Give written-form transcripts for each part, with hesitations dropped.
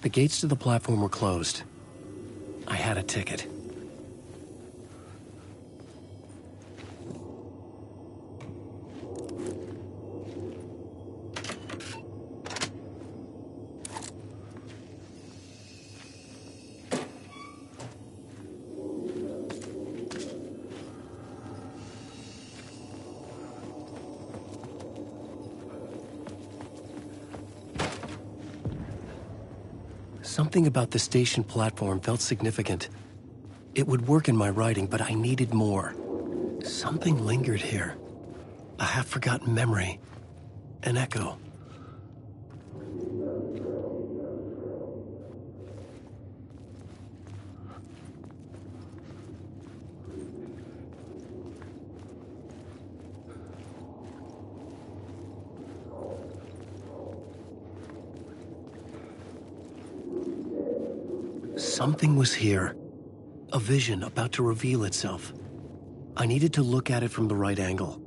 The gates to the platform were closed. I had a ticket. Something about the station platform felt significant. It would work in my writing, but I needed more. Something lingered here. A half-forgotten memory. An echo. Something was here. A vision about to reveal itself. I needed to look at it from the right angle.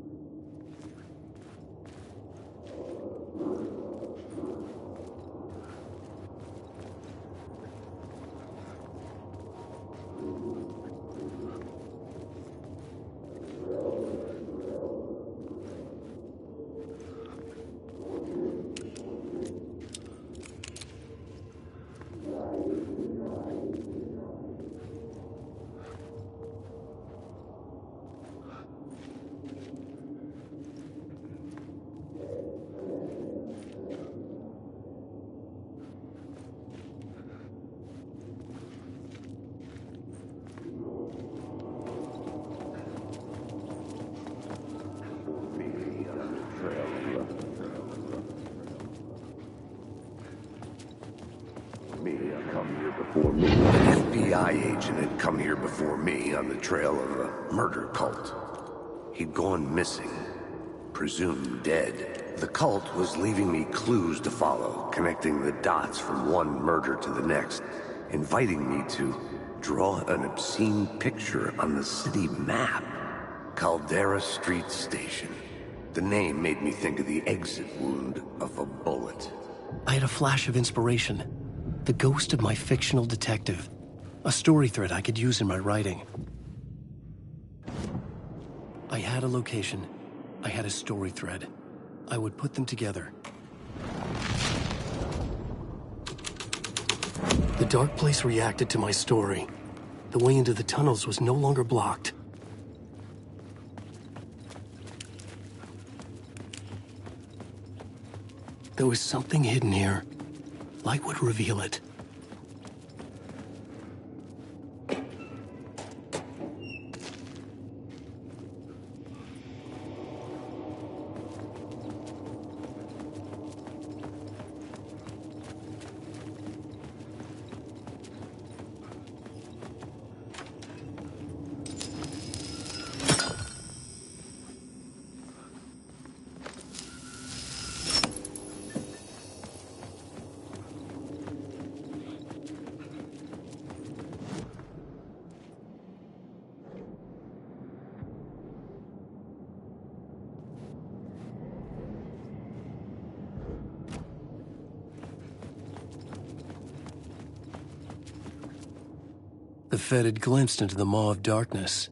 An FBI agent had come here before me on the trail of a murder cult. He'd gone missing, presumed dead. The cult was leaving me clues to follow, connecting the dots from one murder to the next, inviting me to draw an obscene picture on the city map. Caldera Street Station. The name made me think of the exit wound of a bullet. I had a flash of inspiration. The ghost of my fictional detective. A story thread I could use in my writing. I had a location. I had a story thread. I would put them together. The dark place reacted to my story. The way into the tunnels was no longer blocked. There was something hidden here. Light would reveal it. The Fed had glimpsed into the maw of darkness.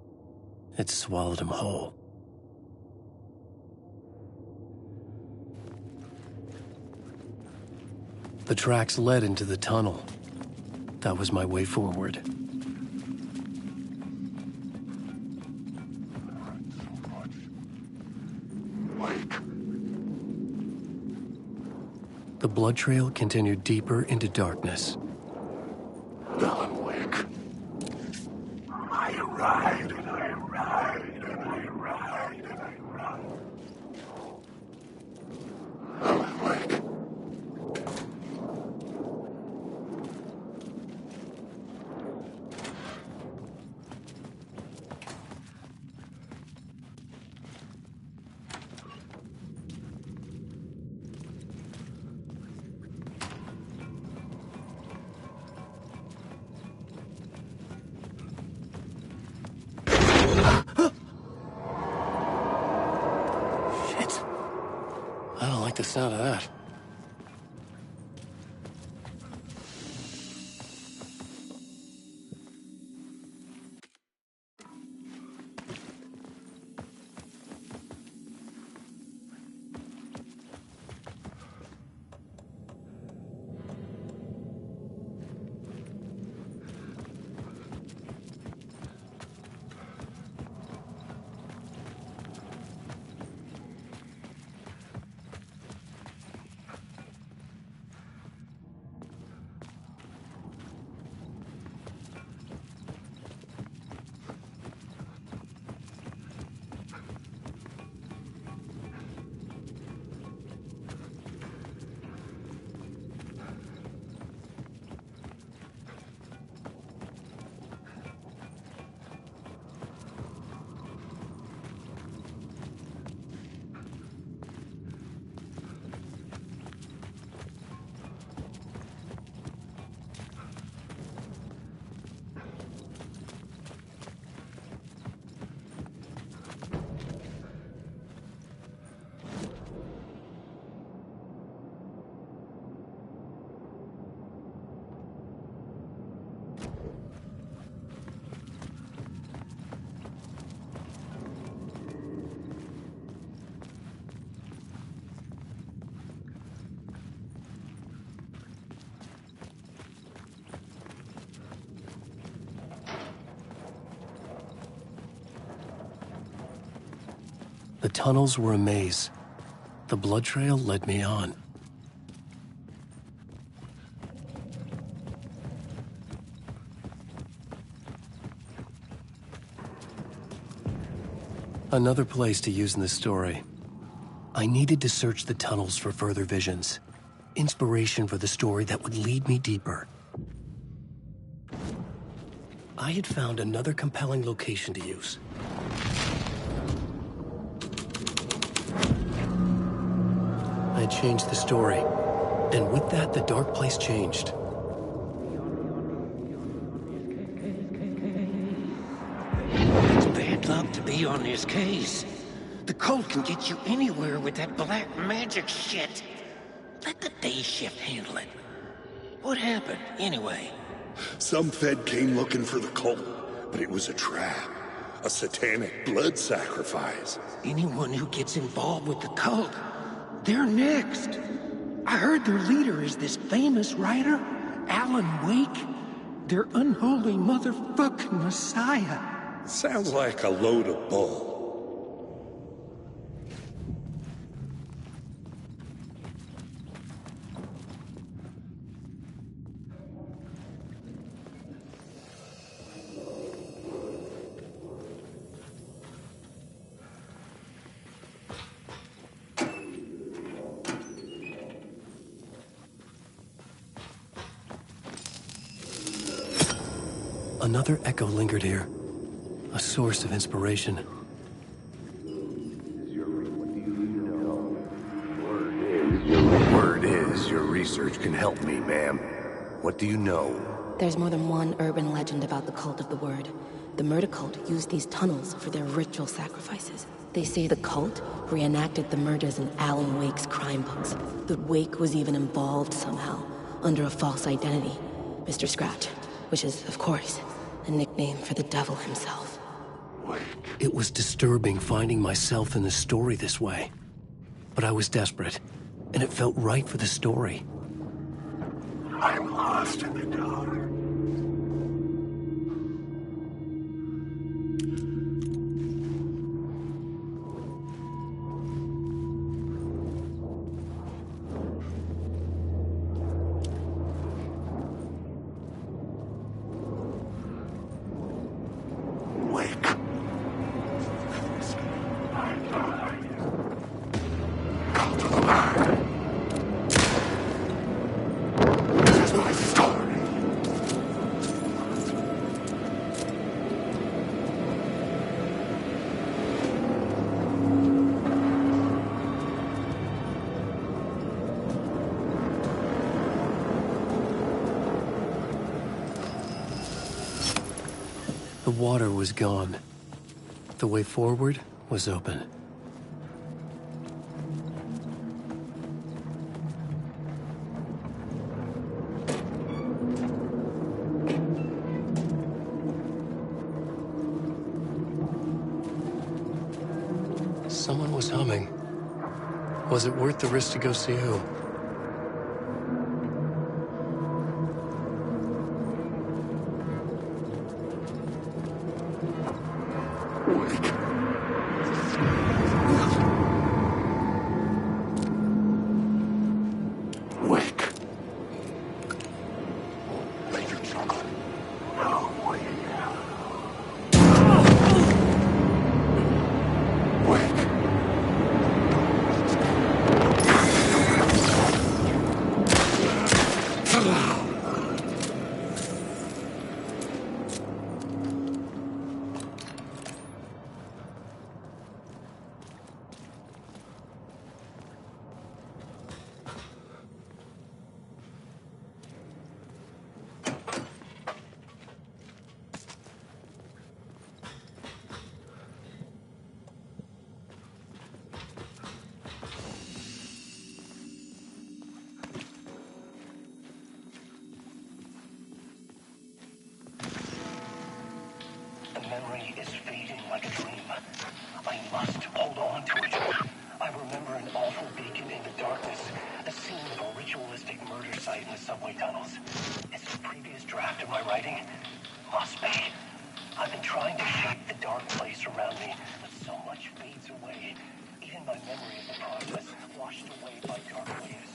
It swallowed him whole. The tracks led into the tunnel. That was my way forward. The blood trail continued deeper into darkness. Alan Wake. I ride and I ride and I ride and I ride. Alan Wake. I don't like the sound of that. The tunnels were a maze. The blood trail led me on. Another place to use in the story. I needed to search the tunnels for further visions. Inspiration for the story that would lead me deeper. I had found another compelling location to use. I had changed the story, and with that, the dark place changed. It's bad luck to be on this case. The cult can get you anywhere with that black magic shit. Let the day shift handle it. What happened, anyway? Some Fed came looking for the cult, but it was a trap. A satanic blood sacrifice. Anyone who gets involved with the cult, they're next. I heard their leader is this famous writer, Alan Wake. Their unholy motherfucking messiah. Sounds like a load of bull. Another echo lingered here, a source of inspiration. Word is your research can help me, ma'am. What do you know? There's more than one urban legend about the cult of the Word. The murder cult used these tunnels for their ritual sacrifices. They say the cult reenacted the murders in Alan Wake's crime books. That Wake was even involved somehow, under a false identity, Mr. Scratch, which is, of course, a nickname for the devil himself. It was disturbing finding myself in the story this way. But I was desperate, and it felt right for the story. I'm lost in the dark. The water was gone. The way forward was open. Someone was humming. Was it worth the risk to go see who? writing? Must be. I've been trying to shape the dark place around me, but so much fades away. Even my memory of the process washed away by dark waves.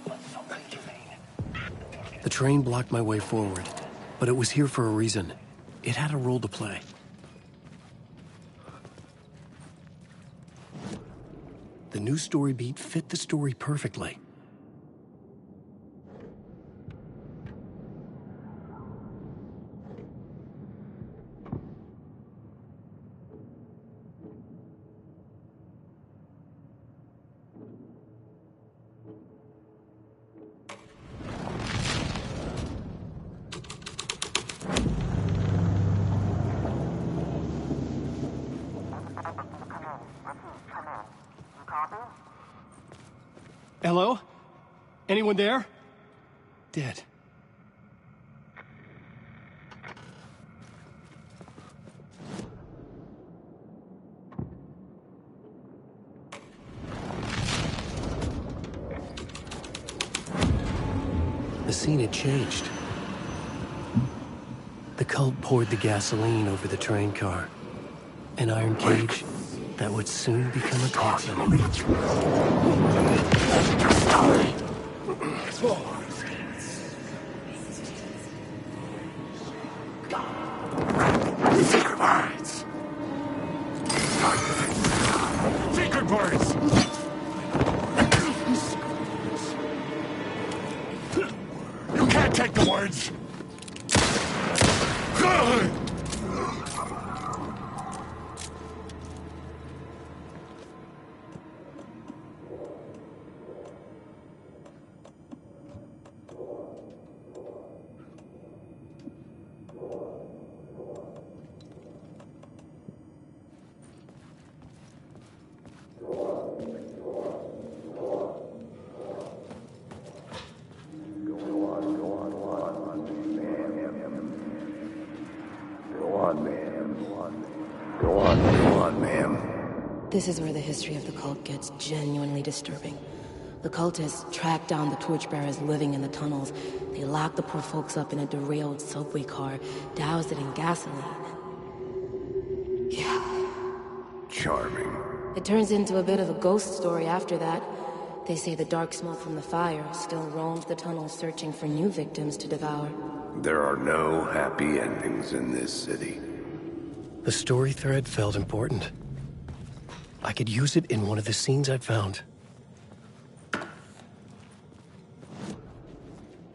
But some things remain. The train blocked my way forward, but it was here for a reason. It had a role to play. The new story beat fit the story perfectly. Hello? Anyone there? Dead. The scene had changed. The cult poured the gasoline over the train car. An iron cage that would soon become a coffin. Secret words! Secret words! You can't take the words! This is where the history of the cult gets genuinely disturbing. The cultists track down the torchbearers living in the tunnels. They lock the poor folks up in a derailed subway car, douse it in gasoline. Yeah. Charming. It turns into a bit of a ghost story after that. They say the dark smoke from the fire still roams the tunnels searching for new victims to devour. There are no happy endings in this city. The story thread felt important. I could use it in one of the scenes I'd found.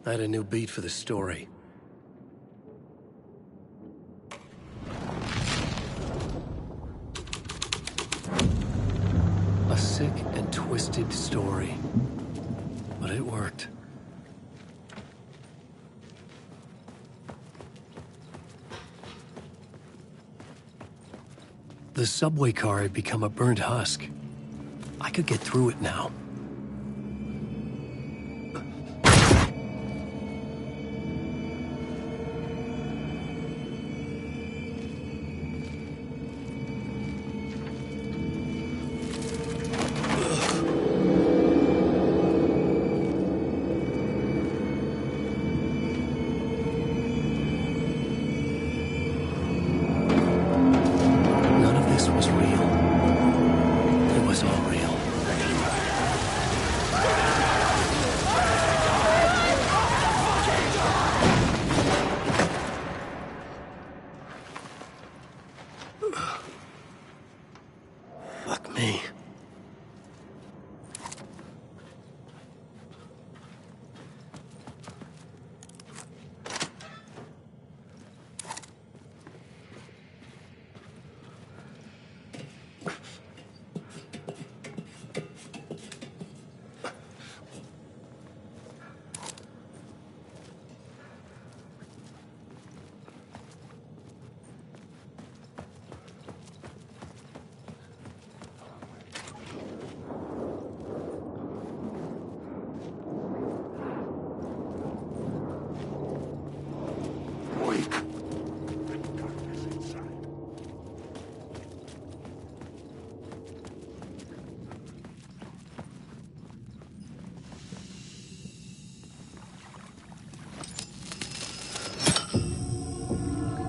I had a new beat for the story. A sick and twisted story. But it worked. The subway car had become a burnt husk. I could get through it now.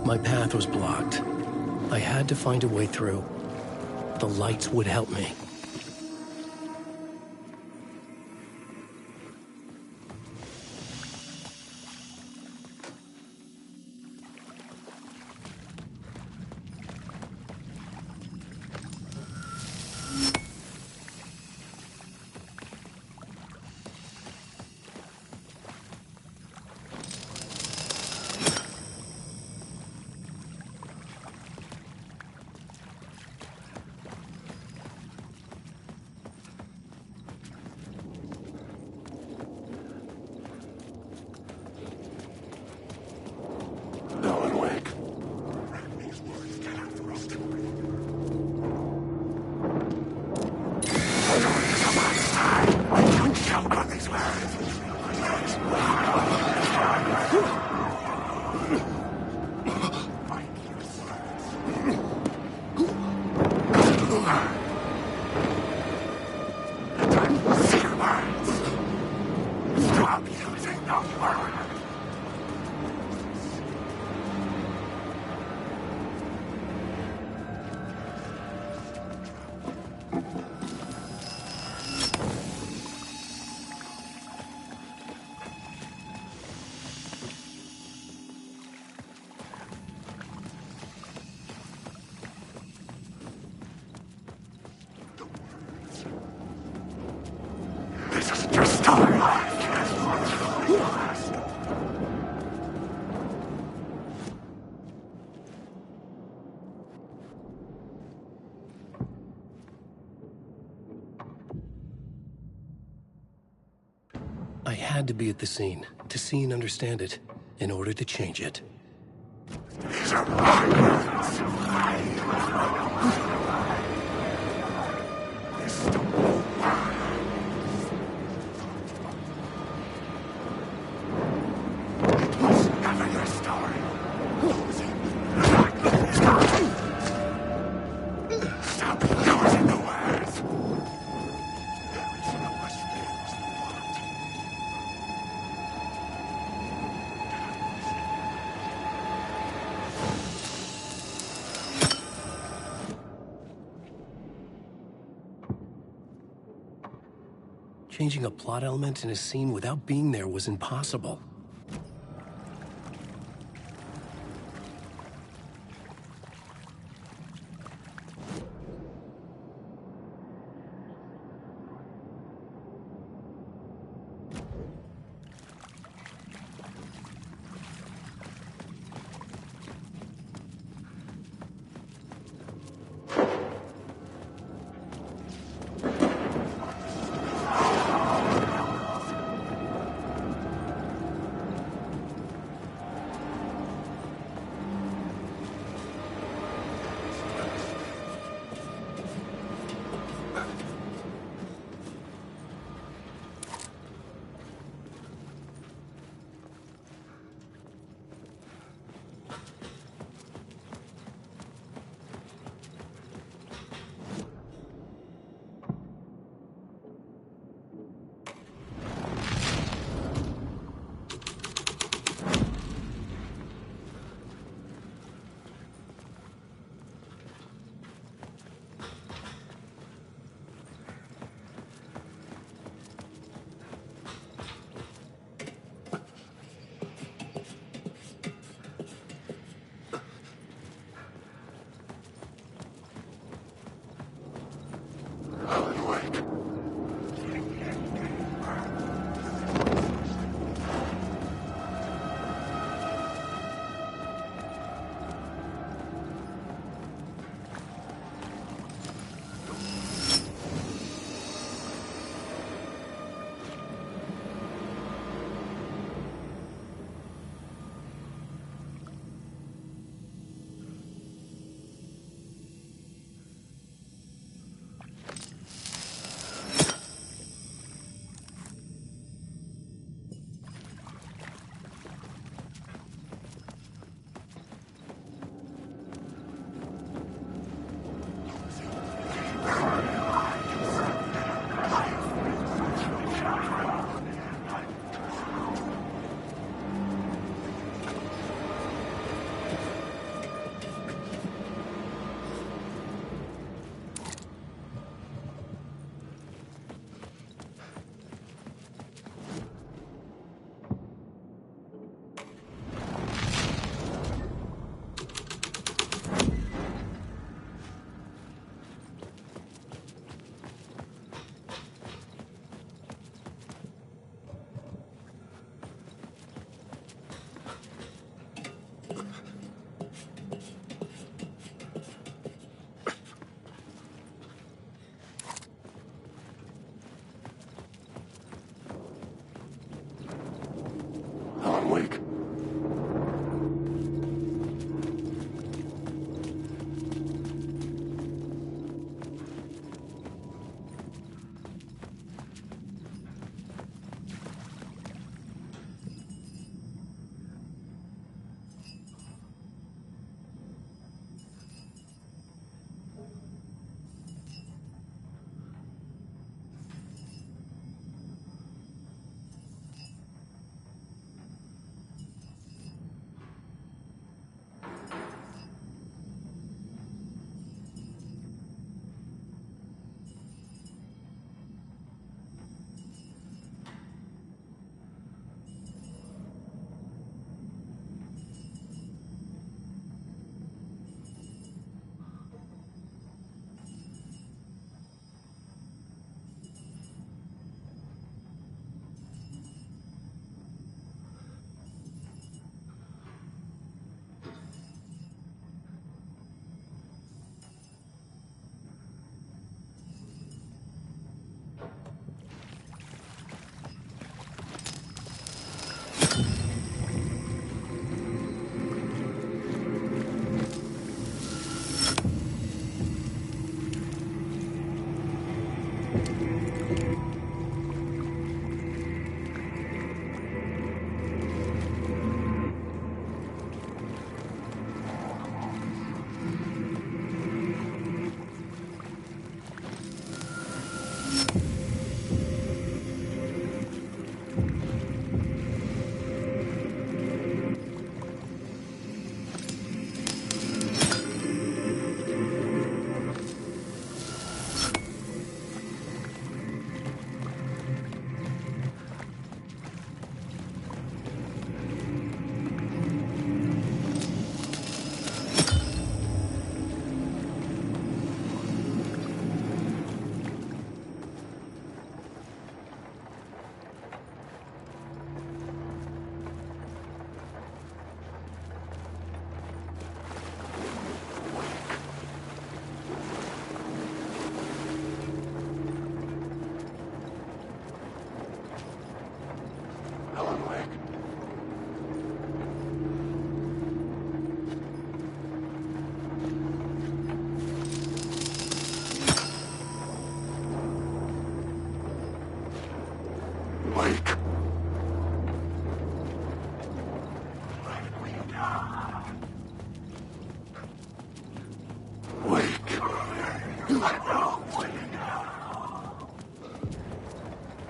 My path was blocked. I had to find a way through. The lights would help me. I had to be at the scene, to see and understand it, in order to change it. These are my words. This is the It was never your story. Stop losing the words. There is no much things you want. Changing a plot element in a scene without being there was impossible.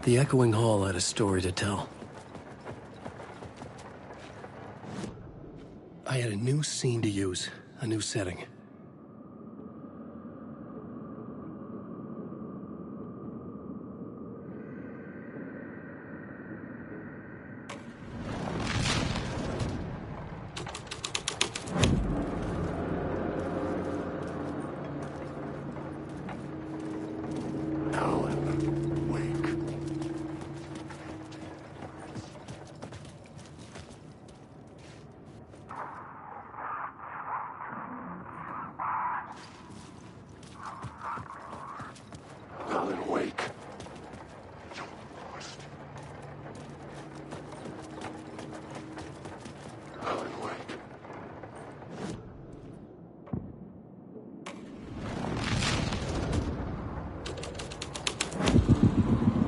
The echoing hall had a story to tell. I had a new scene to use, a new setting.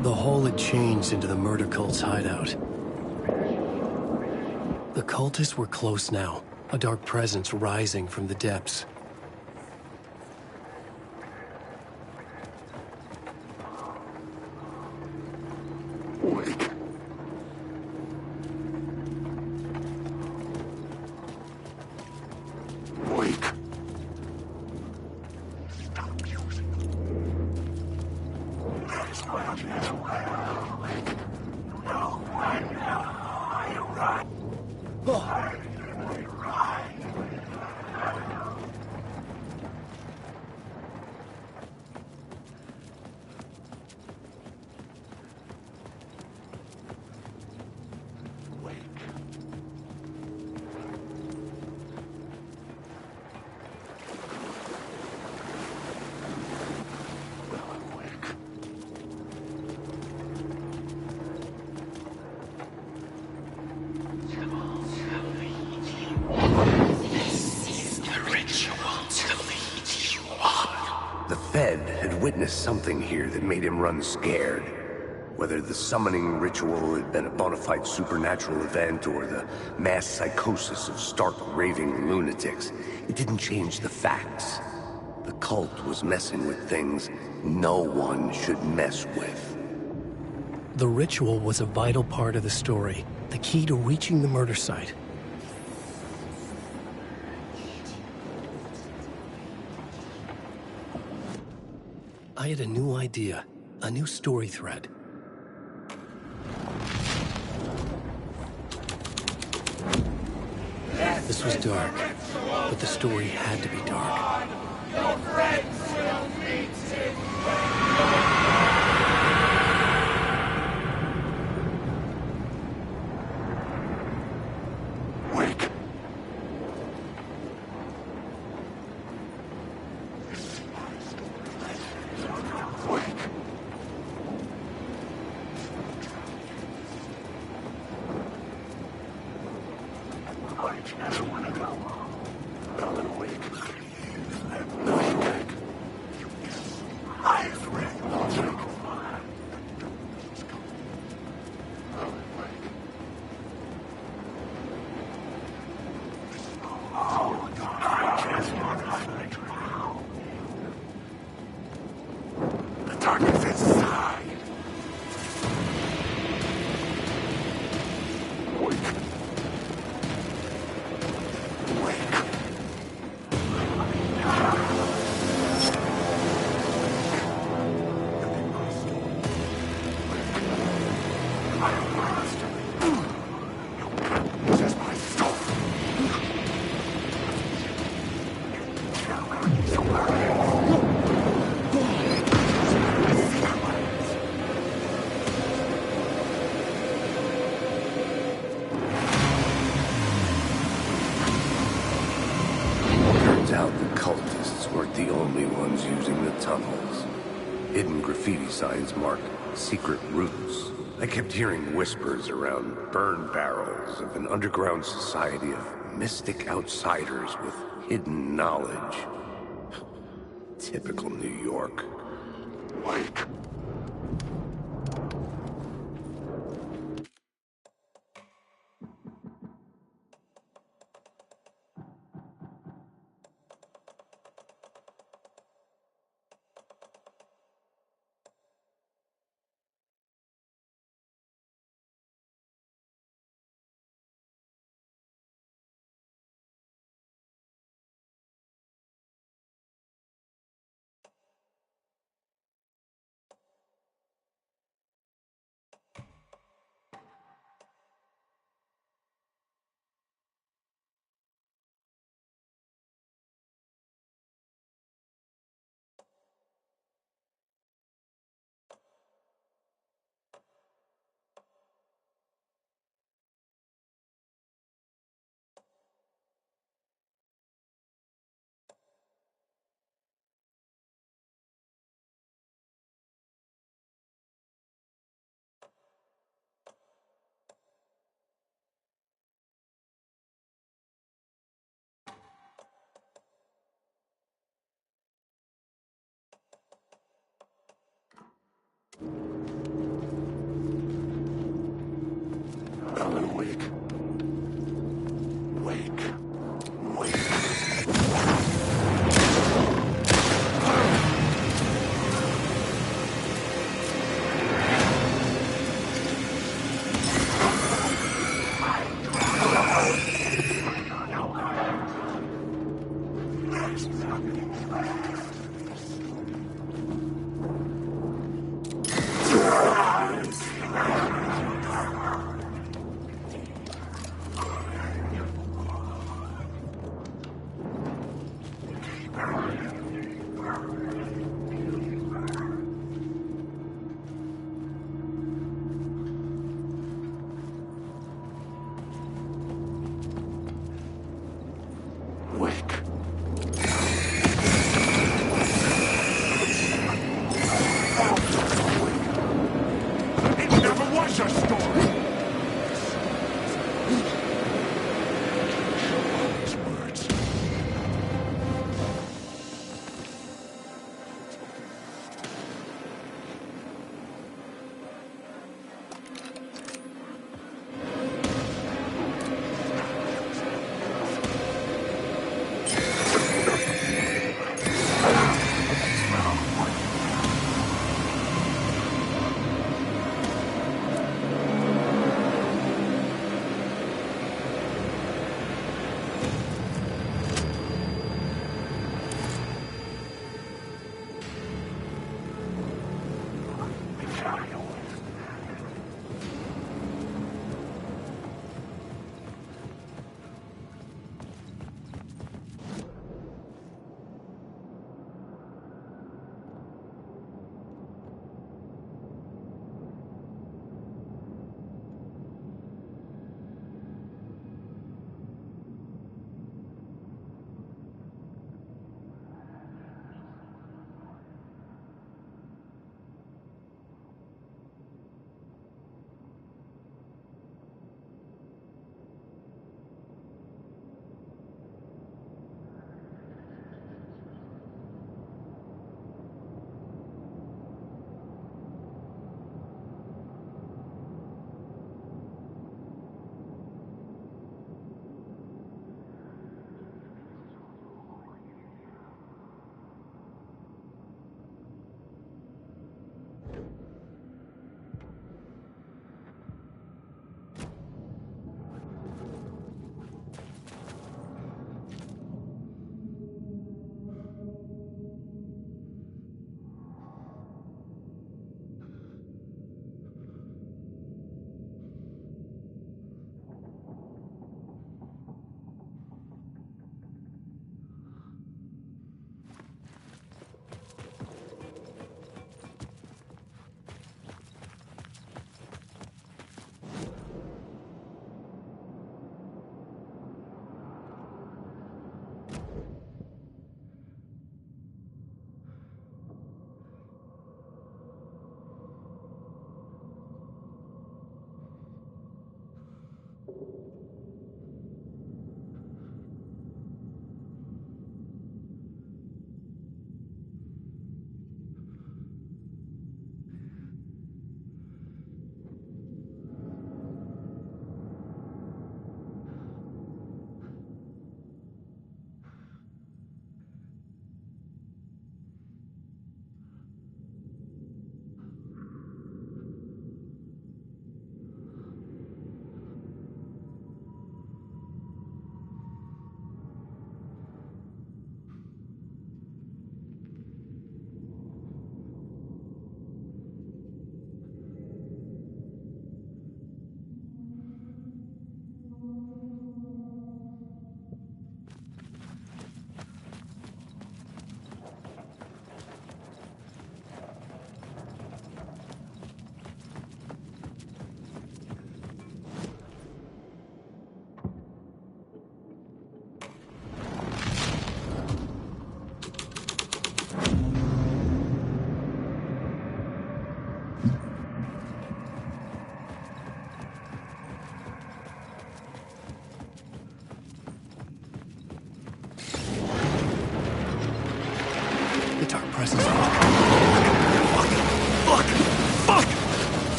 The hole had changed into the murder cult's hideout. The cultists were close now, a dark presence rising from the depths. Wake. Wake. Stop using that is what I'm now. Wake. No, I know. You're right. The Fed had witnessed something here that made him run scared. Whether the summoning ritual had been a bona fide supernatural event or the mass psychosis of stark raving lunatics, it didn't change the facts. The cult was messing with things no one should mess with. The ritual was a vital part of the story, the key to reaching the murder site. I had a new idea, a new story thread. This was dark, but the story had to be dark. Your friends will meet him. Wake. Wake. I just want to go. Alan, wake. Wake. I've read logic. Alan, wake. Oh, I just want to fight now. The darkness inside. Wake. Wake. This is my soul. Turns out the cultists weren't the only ones using the tunnels. Hidden graffiti signs marked secret routes. I kept hearing whispers around burn barrels of an underground society of mystic outsiders with hidden knowledge. Typical New York. Wake. wake.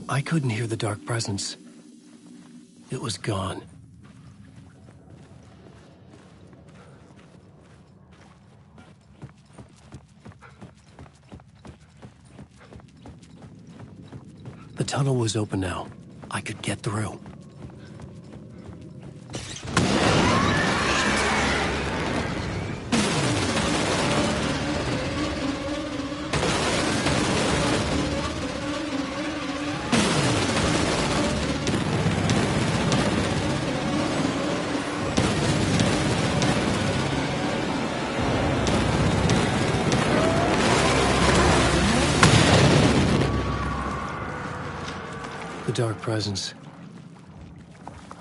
I couldn't hear the dark presence. It was gone. The tunnel was open now. I could get through. The dark presence.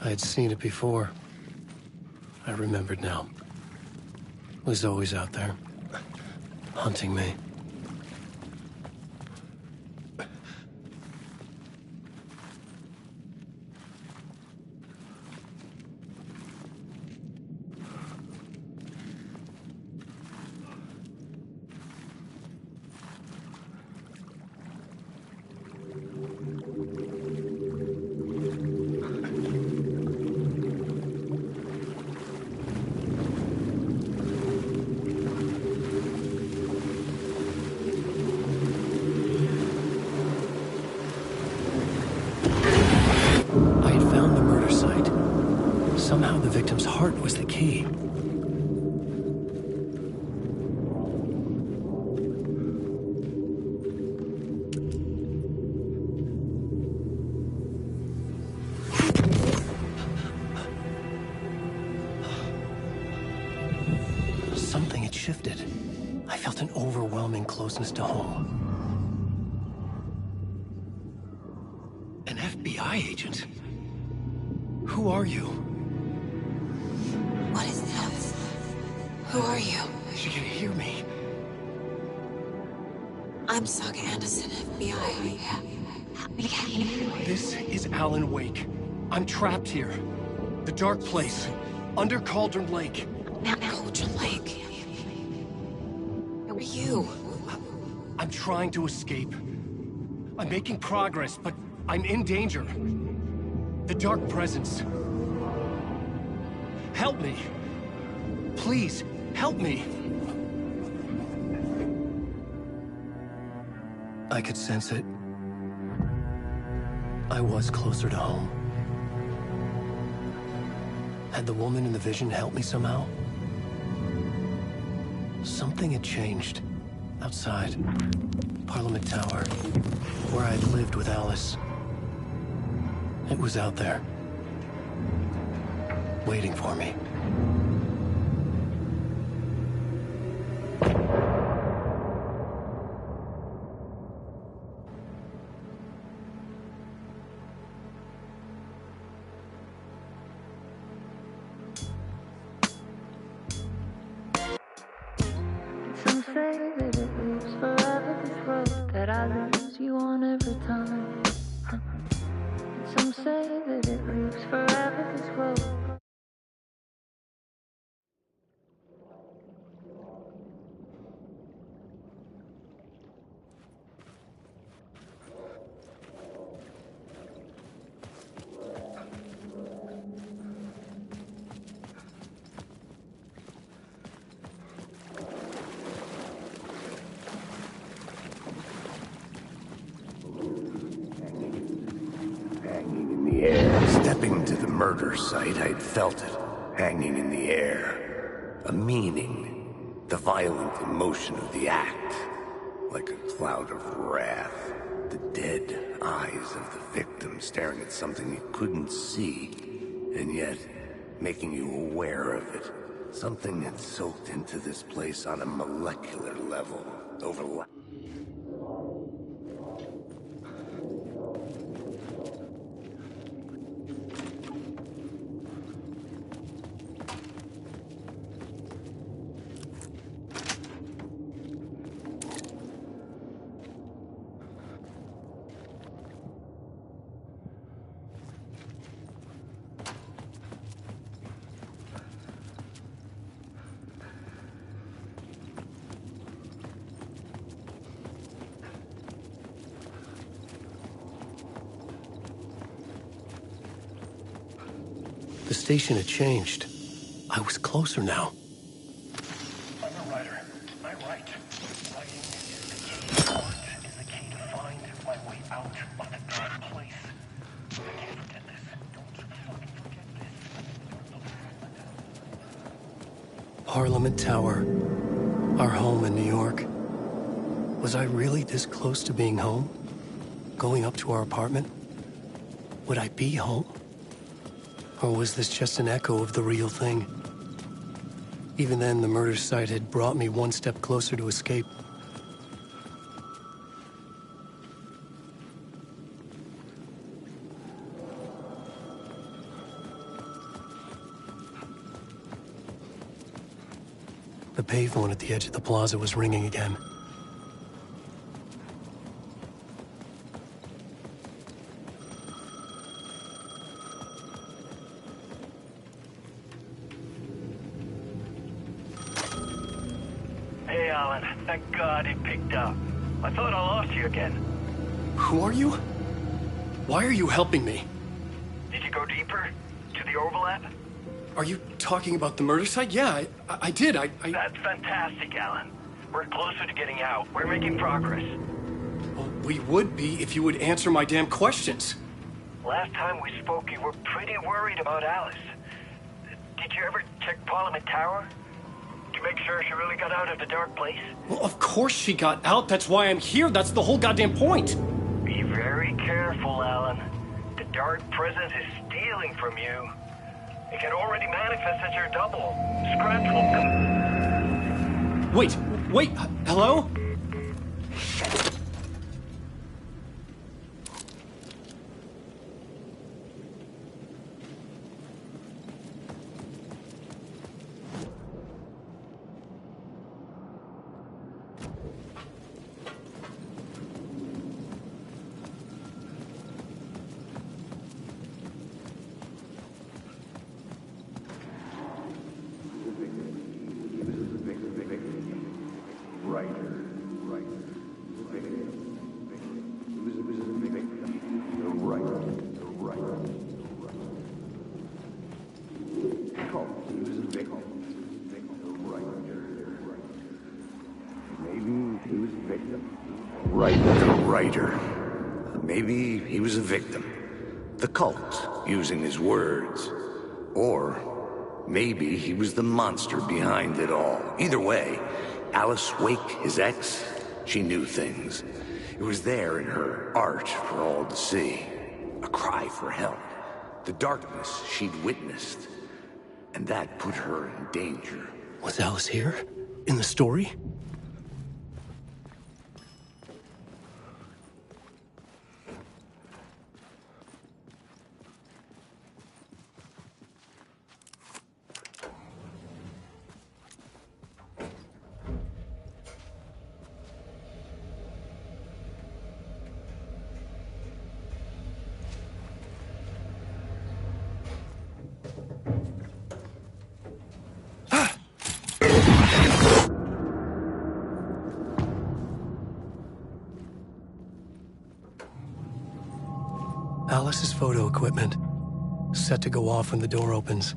I had seen it before. I remembered now. It was always out there, hunting me. Somehow the victim's heart was the key. Something had shifted. I felt an overwhelming closeness to home. An FBI agent? Who are you? What is this? Who are you? She can hear me. I'm Saga Anderson, FBI. This is Alan Wake. I'm trapped here. The dark place. Under Cauldron Lake. Cauldron Lake. Who are you? I'm trying to escape. I'm making progress, but I'm in danger. The dark presence. Help me. Please, help me. I could sense it. I was closer to home. Had the woman in the vision helped me somehow? Something had changed. Outside. Parliament Tower. Where I'd lived with Alice. It was out there. Waiting for me. Some say that it lives forever, this road that I lose you on every time. Some say that it lives forever, this road. Stepping to the murder site, I'd felt it, hanging in the air. A meaning, the violent emotion of the act, like a cloud of wrath. The dead eyes of the victim staring at something you couldn't see, and yet making you aware of it. Something had soaked into this place on a molecular level, overlapping. The station had changed. I was closer now. I'm a writer. I write. Writing is the key. Art is the key to find my way out of the dark place. I can't forget this. Don't you fucking forget this. Parliament Tower. Our home in New York. Was I really this close to being home? Going up to our apartment? Would I be home? Or was this just an echo of the real thing? Even then, the murder site had brought me one step closer to escape. The payphone at the edge of the plaza was ringing again. Hey, Alan. Thank God it picked up. I thought I lost you again. Who are you? Why are you helping me? Did you go deeper? To the overlap? Are you talking about the murder site? Yeah, I did. That's fantastic, Alan. We're closer to getting out. We're making progress. Well, we would be if you would answer my damn questions. Last time we spoke, you were pretty worried about Alice. Did you ever check Parliament Tower? To make sure she really got out of the dark place? Well, of course she got out. That's why I'm here. That's the whole goddamn point. Be very careful, Alan. The dark presence is stealing from you. It can already manifest as your double. Scratch will come... Wait, hello? Maybe he was a victim. The cult, using his words. Or maybe he was the monster behind it all. Either way, Alice Wake, his ex, she knew things. It was there in her art for all to see. A cry for help. The darkness she'd witnessed. And that put her in danger. Was Alice here? In the story? Alice's photo equipment, set to go off when the door opens.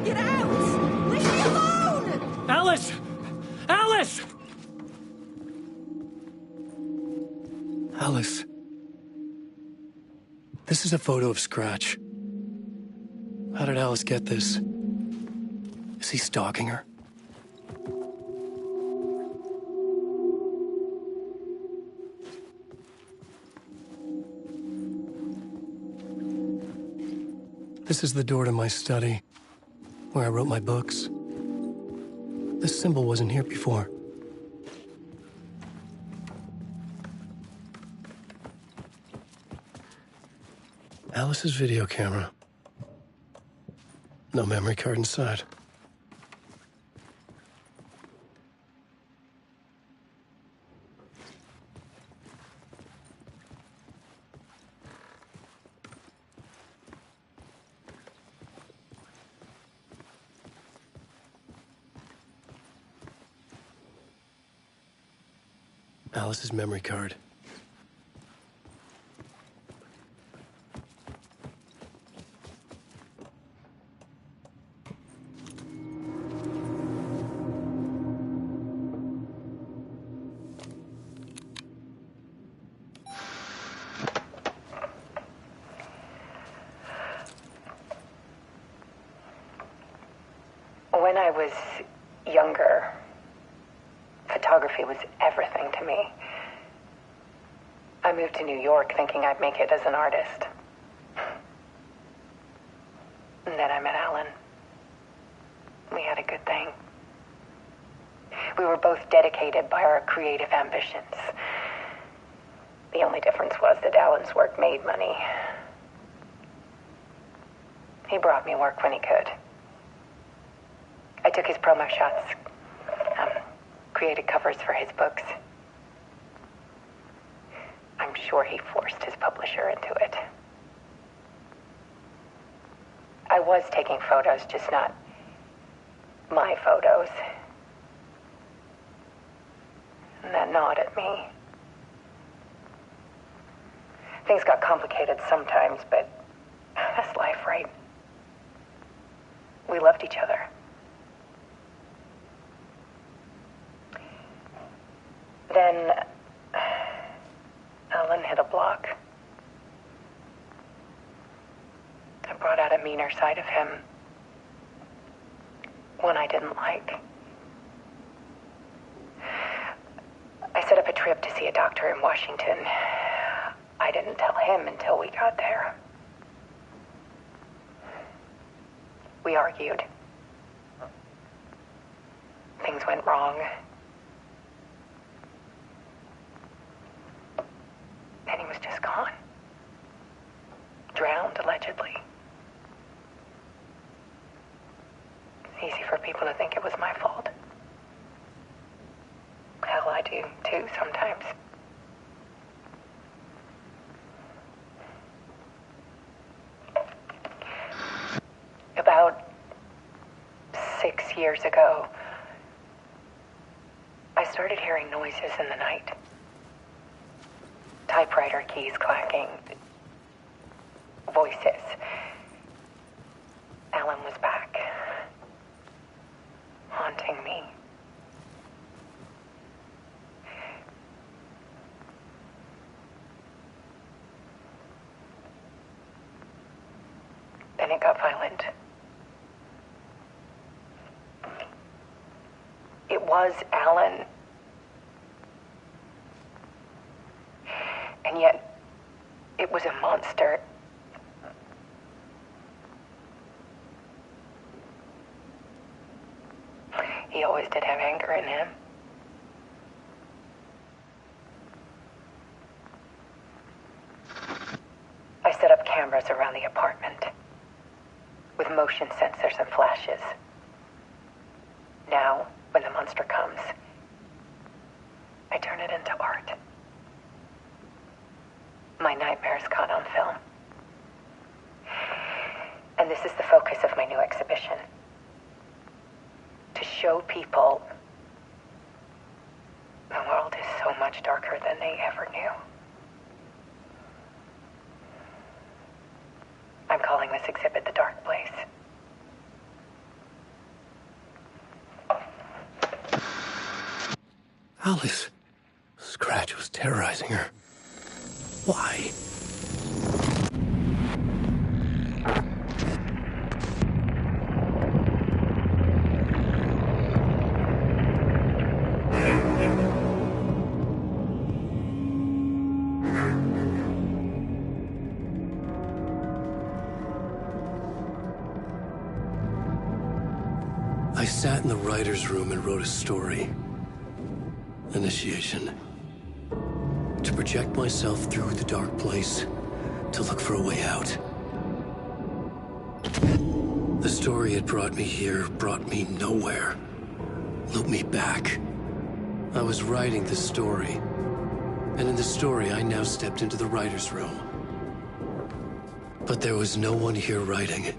Get out! Leave me alone! Alice! Alice! Alice. This is a photo of Scratch. How did Alice get this? Is he stalking her? This is the door to my study, where I wrote my books. This symbol wasn't here before. Alice's video camera. No memory card inside. Alice's memory card. When I was younger, photography was everything to me. I moved to New York thinking I'd make it as an artist. And then I met Alan. We had a good thing. We were both dedicated by our creative ambitions. The only difference was that Alan's work made money. He brought me work when he could. I took his promo shots, created covers for his books. I'm sure he forced his publisher into it. I was taking photos, just not my photos. And that gnawed at me. Things got complicated sometimes, but that's life, right? We loved each other. Then Alan hit a block. I brought out a meaner side of him. One I didn't like. I set up a trip to see a doctor in Washington. I didn't tell him until we got there. We argued. Things went wrong. And he was just gone. Drowned, allegedly. It's easy for people to think it was my fault. Hell, I do, too, sometimes. About 6 years ago, I started hearing noises in the night. Typewriter keys clacking. Voices. Alan was back. Haunting me. Then it got violent. It was Alan. And yet, it was a monster. He always did have anger in him. I set up cameras around the apartment with motion sensors and flashes. Now, when the monster comes, I turn it into art. My nightmares caught on film. And this is the focus of my new exhibition. To show people the world is so much darker than they ever knew. I'm calling this exhibit The Dark Place. Alice. Scratch was terrorizing her. Why? I sat in the writer's room and wrote a story. Initiation. To project myself through the dark place, to look for a way out. The story had brought me here, brought me nowhere. Looped me back. I was writing the story. And in the story, I now stepped into the writer's room. But there was no one here writing.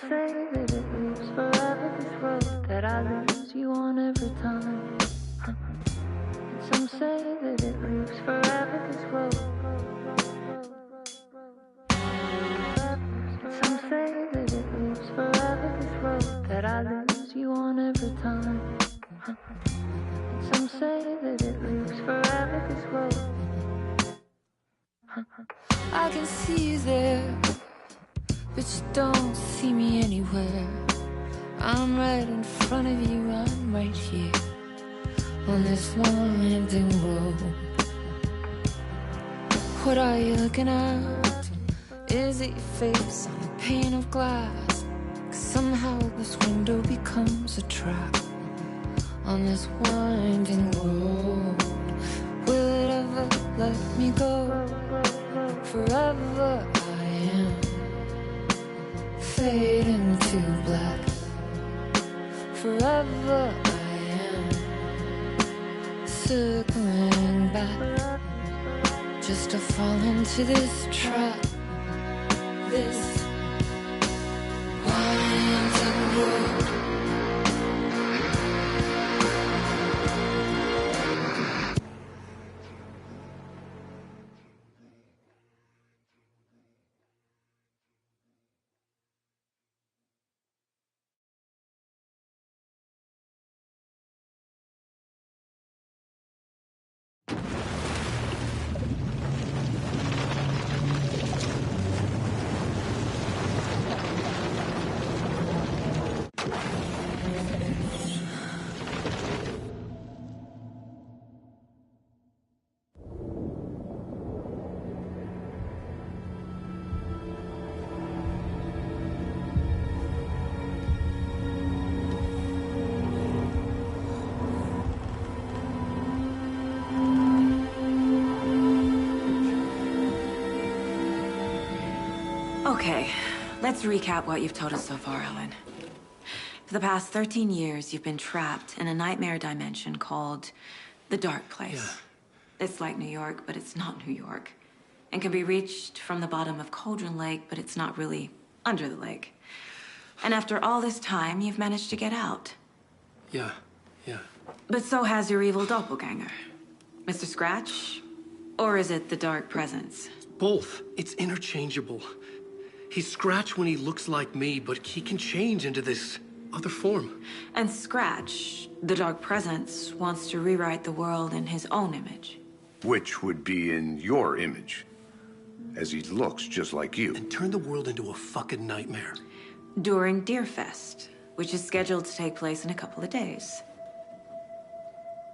say that it lives forever, this road that I lose you on every time. And some say that it lives forever, this road. And some say that it lives forever, this road that I lose you on every time. And some say that it lives forever, this road. I can see you there, but you don't see me anywhere. I'm right in front of you, I'm right here on this long ending road. What are you looking at? Is it your face on a pane of glass? 'Cause somehow this window becomes a trap on this winding road. Will it ever let me go? Forever I am fading to black. Forever I am circling back, just to fall into this trap, this winding road. Okay, let's recap what you've told us so far, Alan. For the past 13 years, you've been trapped in a nightmare dimension called the Dark Place. Yeah. It's like New York, but it's not New York. And can be reached from the bottom of Cauldron Lake, but it's not really under the lake. And after all this time, you've managed to get out. Yeah. But so has your evil doppelganger. Mr. Scratch? Or is it the Dark Presence? Both. It's interchangeable. He's Scratch when he looks like me, but he can change into this other form. And Scratch, the Dark Presence, wants to rewrite the world in his own image. Which would be in your image, as he looks just like you. And turn the world into a fucking nightmare. During Deerfest, which is scheduled to take place in a couple of days.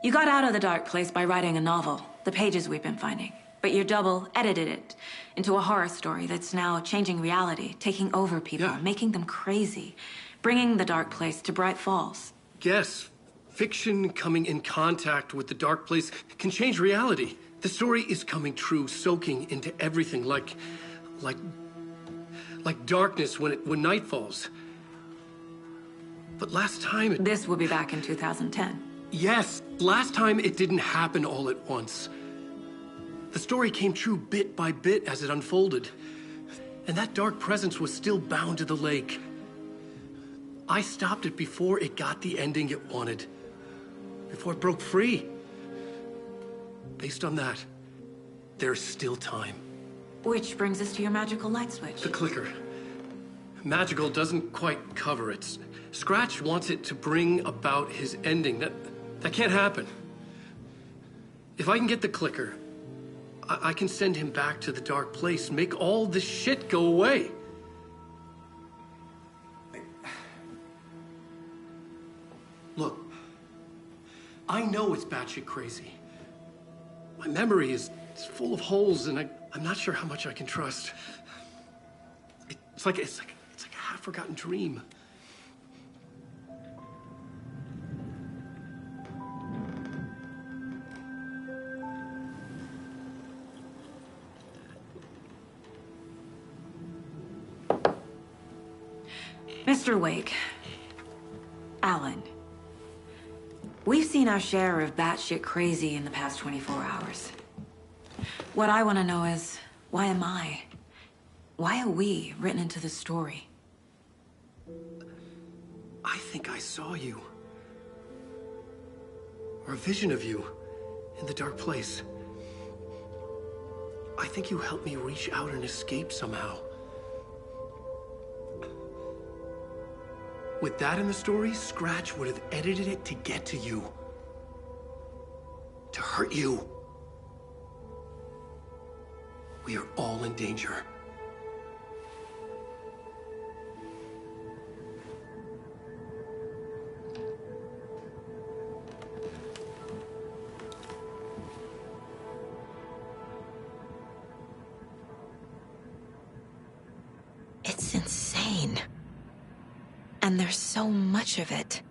You got out of the Dark Place by writing a novel, the pages we've been finding. But your double edited it into a horror story that's now changing reality, taking over people, making them crazy, bringing the Dark Place to Bright Falls. Yes, fiction coming in contact with the Dark Place can change reality. The story is coming true, soaking into everything like darkness when night falls. But last time it... This will be back in 2010. Yes, last time it didn't happen all at once. The story came true bit by bit as it unfolded. And that dark presence was still bound to the lake. I stopped it before it got the ending it wanted. Before it broke free. Based on that, there's still time. Which brings us to your magical light switch. The clicker. Magical doesn't quite cover it. Scratch wants it to bring about his ending. That can't happen. If I can get the clicker, I can send him back to the Dark Place, make all this shit go away. Look, I know it's batshit crazy. My memory is full of holes, and I'm not sure how much I can trust. It's like a half-forgotten dream. Mr. Wake, Alan, we've seen our share of batshit crazy in the past 24 hours. What I want to know is, why am I? Why are we written into the story? I think I saw you. Or a vision of you in the dark place. I think you helped me reach out and escape somehow. With that in the story, Scratch would have edited it to get to you. To hurt you. We are all in danger. It's insane. And there's so much of it.